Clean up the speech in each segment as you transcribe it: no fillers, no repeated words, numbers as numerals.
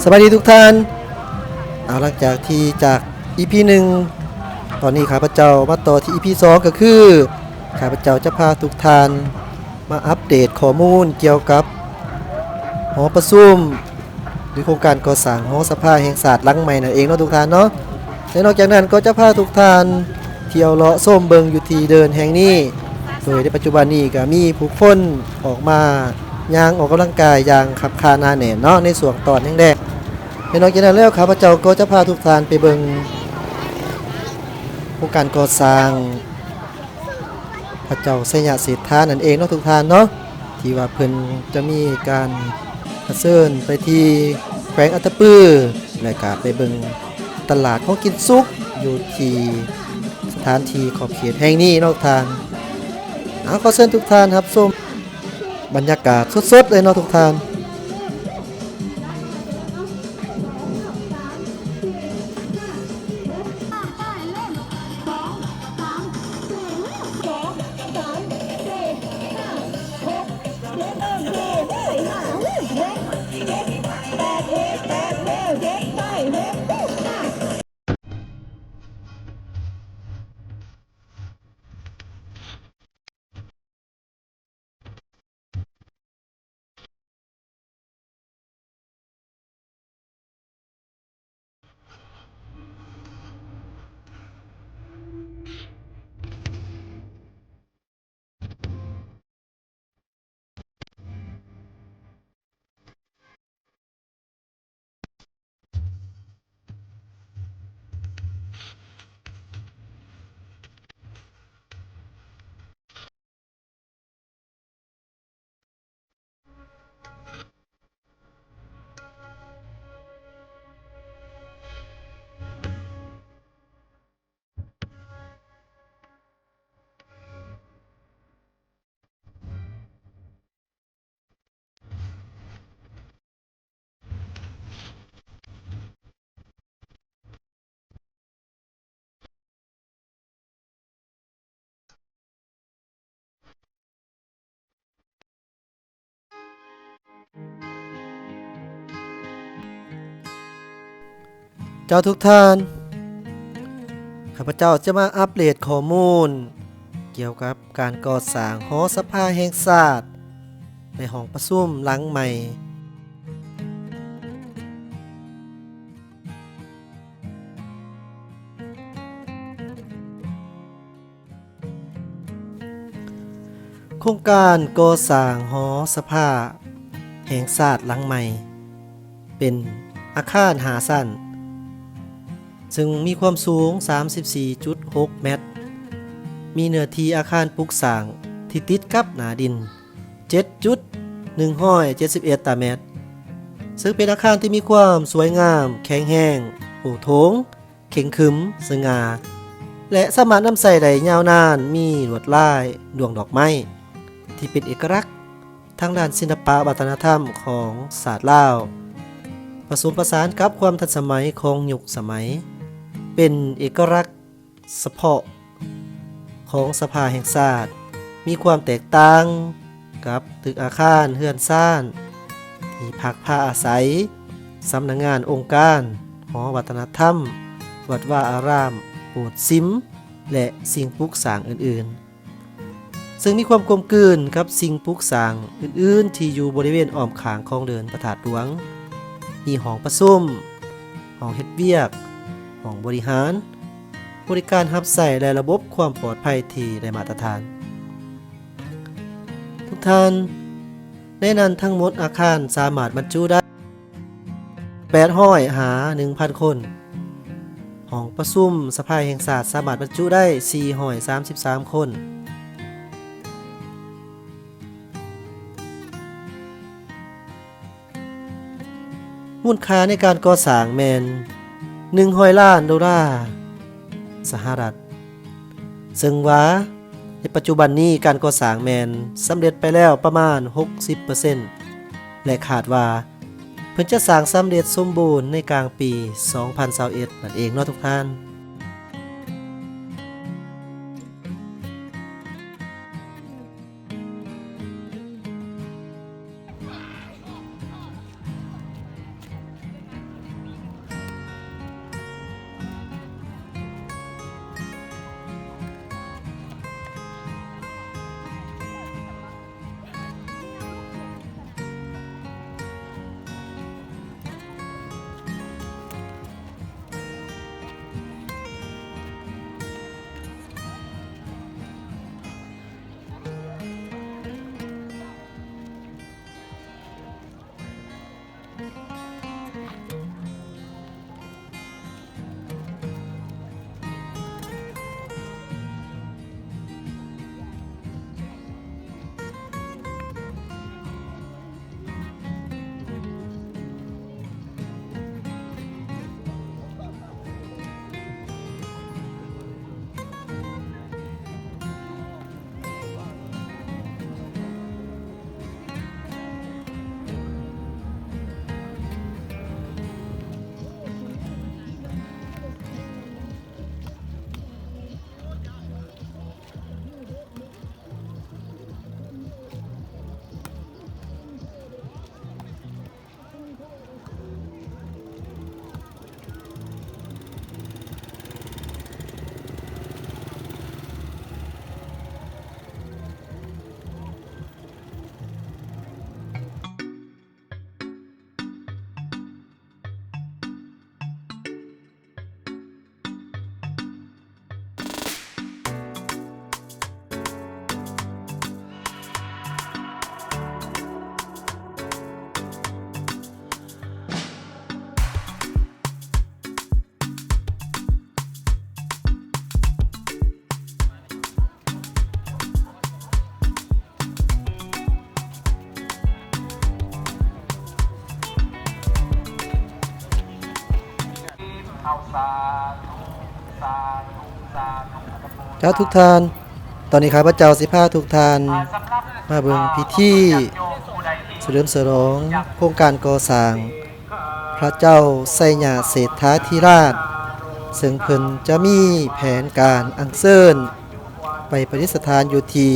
สวัสดีทุกท่านหลังจากที่จาก EP 1ตอนนี้ข้าพเจ้ามาต่อที่ EP 2ก็คือข้าพเจ้าจะพาทุกท่านมาอัปเดตข้อมูลเกี่ยวกับหอประชุมหรือโครงการก่อสร้างหอสภาแห่งชาติหลังใหม่นั่นเองเนาะทุกท่านเนาะและนอกจากนั้นก็จะพาทุกท่านเที่ยวเลาะส้มเบิงอยู่ที่เดินแห่งนี้โดยในปัจจุบันนี้ก็มีผู้คนออกมาย่างออกกำลังกายอย่างขับคาหนาแน่นเนาะในส่วนตอนแรกในนอกจากนั้นแล้วข้าพเจ้าก็จะพาทุกท่านไปเบิงโครงการก่อสร้างพระเจ้าสยามเศรษฐานั่นเองเนาะทุกท่านเนาะที่ว่าเพิ่นจะมีการเชิญไปที่แขวงอัตตปือและก็ไปเบิงตลาดของกินซุกอยู่ที่สถานที่ขอบเขตแห่งนี้เนาะทุกท่านขอเชิญทุกท่านครับชมบรรยากาศสดๆเลยเนาะทุกท่านเจ้าทุกท่านข้าพเจ้าจะมาอัปเดตข้อมูลเกี่ยวกับการก่อสร้างหอสภาแห่งชาติในห้องประชุมหลังใหม่โครงการก่อสร้างหอสภาแห่งชาติหลังใหม่เป็นอาคาร5ชั้นซึ่งมีความสูง 34.6 เมตรมีเนื้อที่อาคารปลูกสร้างที่ติดกับหน้าดิน 7.171 ตารางเมตรซึ่งเป็นอาคารที่มีความสวยงามแข็งแรงโอโถงเข่งขรึมสง่าและสามารถนำใส่ได้ยาวนานมีลวดลายดวงดอกไม้ที่เป็นเอกลักษณ์ทางด้านศิลปะวัฒนธรรมของศาสตร์ลาวผสมผสานกับความทันสมัยของยุคสมัยเป็นเอกลักษณ์เฉพาะของสภาแห่งชาติมีความแตกต่างกับตึกอาคารเฮือนซ่านที่พักผ้าอาศัยสำนักงานองค์การหอวัฒนธรรมวัดว่าอารามโบสถ์ซิมและสิ่งปลูกสร้างอื่นๆซึ่งมีความกลมกลืนกับสิ่งปลูกสร้างอื่นๆที่อยู่บริเวณอ้อมข้างของเดินพระธาตุหลวงมีห้องประชุมห้องเฮ็ดเวียกห้องบริหารบริการรับใช้และระบบความปลอดภัยที่ได้มาตรฐานทุกท่านในนั้นทั้งหมดอาคารสามารถบรรจุได้800 หา 1,000 คนห้องประชุมสภาแห่งชาติสามารถบรรจุได้433 คนมูลค่าในการก่อสร้างแมน$100 ล้านสหรัฐซึ่งว่าในปัจจุบันนี้การก่อสร้างแมนสำเร็จไปแล้วประมาณ 60% และคาดว่าเพิ่นจะสร้างสำเร็จสมบูรณ์ในกลางปี 2021 นั่นเองเนาะทุกท่าน ค เจ้าทุกท่านตอนนี้ข้าพเจ้าสิพาทุกท่านมาเบิ่งพิธีเฉลิมฉลองโครงการก่อสร้างพระเจ้าไสยเศรษฐาธิราชซึ่งเพิ่นจะมีแผนการอัญเชิญไปประดิษฐานอยู่ที่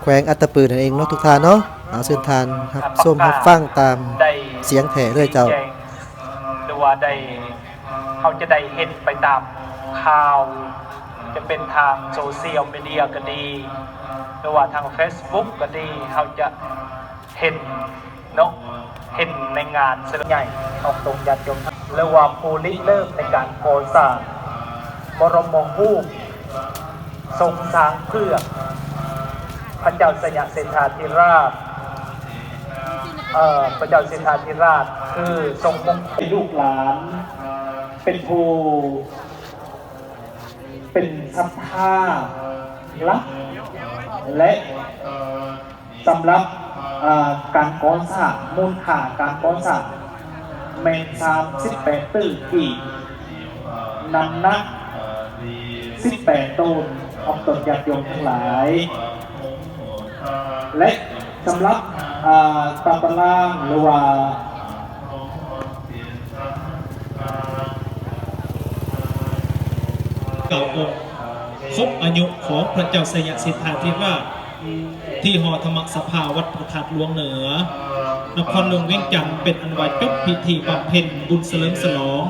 แขวงอัตตปือนั่นเองเนาะทุกท่านเนาะเอาเชิญท่านรับชมรับฟังตามเสียงแท้เลยเจ้าหรือว่าได้เขาจะได้เห็นไปตามข่าวจะเป็นทางโซเชียลมีเดียก็ดีหรือว่าทาง Facebook ก็ดีเขาจะเห็นเนาะเห็นในงานเสด็จใหญ่ออกตรงญาติโยมหรือว่าผู้ริเริ่มในการก่อสร้างบรมรูปทรงสร้างเพื่อพระเจ้าสยามเศรษฐาธิราชพระเจ้าเศรษฐาธิราชคือทรงมงคลลูกหลานเป็นผู้เป็นสัมภาระลักและสำหรับการก่อสร้างมูลค่าการก่อสร้างเมน38ตื้อกี่นำหนัก18ต้นออกตนญาติโยมทั้งหลายและสำหรับตามตารางหรือว่าเก่าองค์ครบอายุของพระเจ้าสยามสิทธาธิราชที่หอธรรมสภาวัดพระธาตุหลวงเหนือนครหลวงเวียงจันทร์เป็นอันว่าจบพิธีบำเพ็ญบุญเฉลิมฉลอง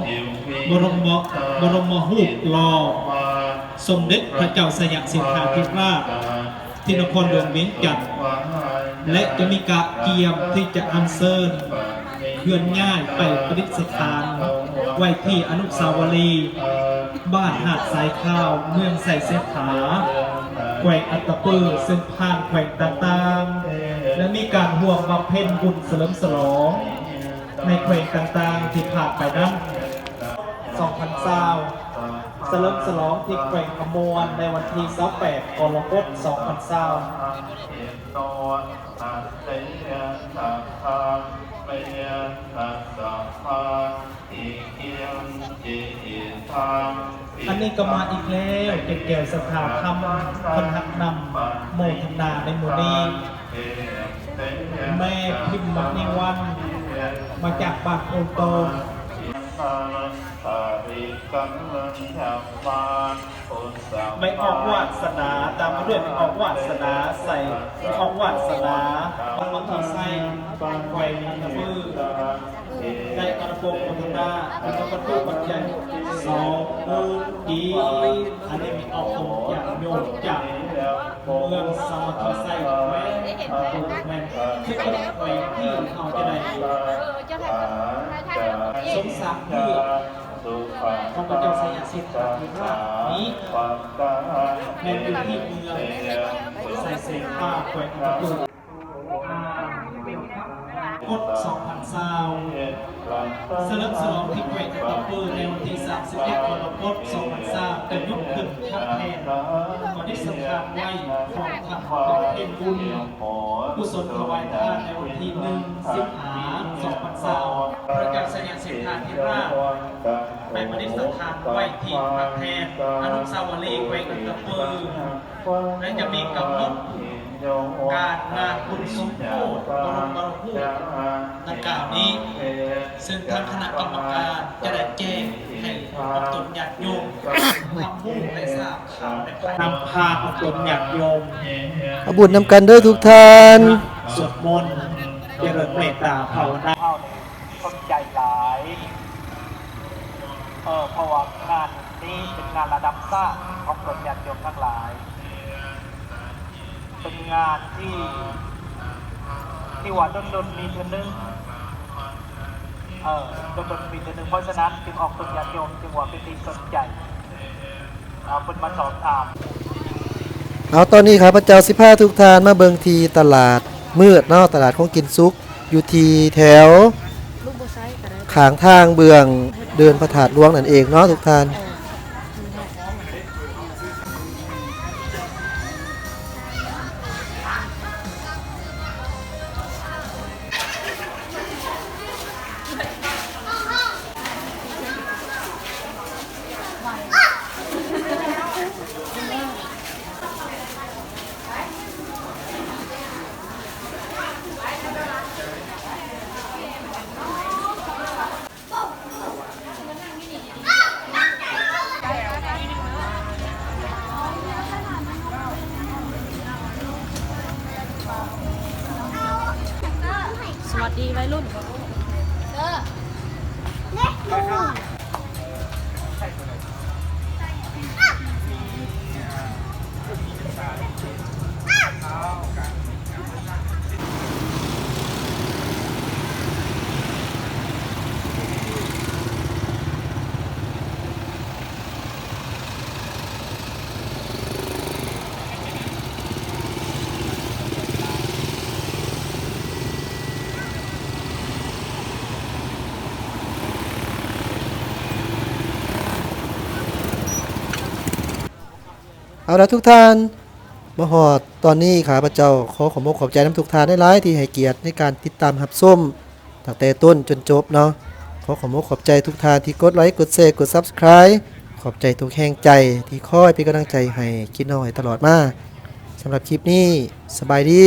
บรมรูปหล่อสมเด็จพระเจ้าสยามสิทธาธิราชที่นครหลวงเวียงจันทร์และจะมีการเกียมที่จะอัญเชิญเคลื่อนย้ายไปประดิษฐานไว้ที่อนุสาวรีย์บ้านหาดสายข้าวเมืองใส่เสถาแขวงอัตตปือซึ่งผ่านแขวงต่างๆและมีการห่วงบำเพ็ญบุญเฉลิมฉลองในแขวงต่างๆที่ผ่านไปนั้น2020เฉลิมฉลองที่แขวงขมวนในวันที่28กรกฎาคมอันนี้ก็มาอีกแล้วเกี่ยวสถาธรรมคนหักนำโมทนาในหมู่นี้แม่พิมพ์มักนิวันมาจากบ้านโอโตไม่ออกวาสนาตามมาด้วยไม่ออกวาสนาใส่ไม่ออกวาสนาบางทีใส่ไฟมือในกระโปรงพัฒนาเป็นประตูปัจจัยสองมือดีอันนี้มีออกตรงอย่างโยนจากเมืองสมัครใส่แม่ตัวแม่คือก็ไปที่เขาจะได้สงสารเพื่อของพระเจ้าสยามสิทธาธิราชนี้ในพื้นที่เมืองใส่เศษผ้าแขวนประตูกฎ2020เฉลิมฉลองที่แขวงอัตตปือในวันที่31กรกฎาคม2020เป็นยุคขึ้นทับแทนก่อนที่สถานไว้ของทางประเทศบุญกุศลถวายทานในวันที่1 สิงหาคม2020พระเจ้าสยามสิทธาธิราชไปประดิษฐานไว้ที่พระแทนอนุสาวรีย์แขวงอัตตปือและจะมีกำหนดการงานบุญสมโภชบรมรูปดังกล่าวนี้ซึ่งทางคณะกรรมการจะได้แจ้งให้อตนญาติโยมทำบุญได้ทราบข่าวในภายนำพาอตนญาติโยมเอาบุญนำกันเด้อทุกท่านสวดมนต์เจริญเมตตาภาวนาสนใจหลายเพราะว่างานนี้เป็นงานระดับชาติของตนญาติโยมทั้งหลายเป็นงานที่ว่าดนมีเท่านึงดนมีเท่านึงเพราะฉะนั้นจึงออกตนญาติโยมจึงว่าเป็นที่สนใจเป็นมาสอบถามเอาตอนนี้ครับพระเจ้าสิพาทุกท่านมาเบิ่งที่ตลาดมืดเนาะตลาดของกินซุกอยู่ที่แถวข้างทางเบื้องเดินพระธาตุหลวงนั่นเองเนาะทุกท่าน วัสดีวัยรุ่น เอาละทุกท่านมาหอดตอนนี้ข้าพเจ้าขอขอบคุณขอบใจน้ำทุกท่านได้หลายที่ให้เกียรติในการติดตามรับชมตั้งแต่ต้นจนจบเนาะขอขอบคุณขอบใจทุกท่านที่กดไลค์กดแชร์กด Subscribe ขอบใจทุกแห่งใจที่คอยเป็นกำลังใจให้คิดน้อยตลอดมาสำหรับคลิปนี้สบายดี